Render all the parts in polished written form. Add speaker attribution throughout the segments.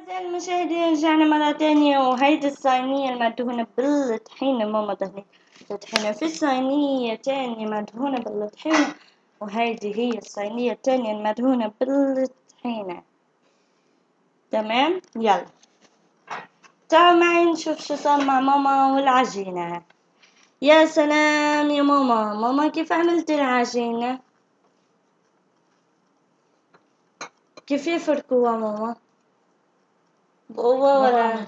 Speaker 1: أعزائي المشاهدين، رجعنا مرة تانية، وهيدي الصينية المدهونة بالطحينة. ماما دهنت الطحينة في صينية تانية مدهونة بالطحينة، وهيدي هي الصينية التانية المدهونة بالطحينة. تمام، يلا تعالوا معي نشوف شو صار مع ماما والعجينة. يا سلام يا ماما، ماما كيف عملت العجينة؟ كيف يفركوها ماما؟ بقوة ولا؟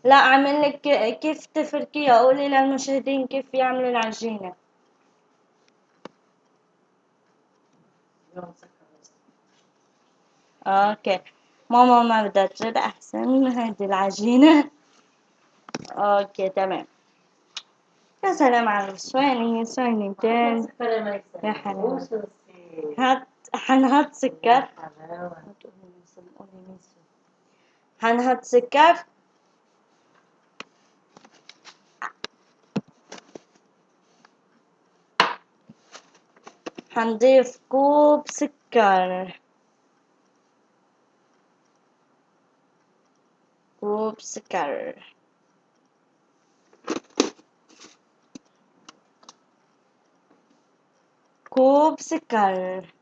Speaker 1: لا، اعمل لك كيف تفركيها. قولي للمشاهدين كيف يعملوا العجينة. اوكي، ماما ما بدها ترد احسن هذه العجينة. اوكي تمام. يا سلام على الصواني، صوانيتين يا حنان. حنحط سكر. حنحط سكر. حنضيف كوب سكر. كوب سكر. كوب سكر.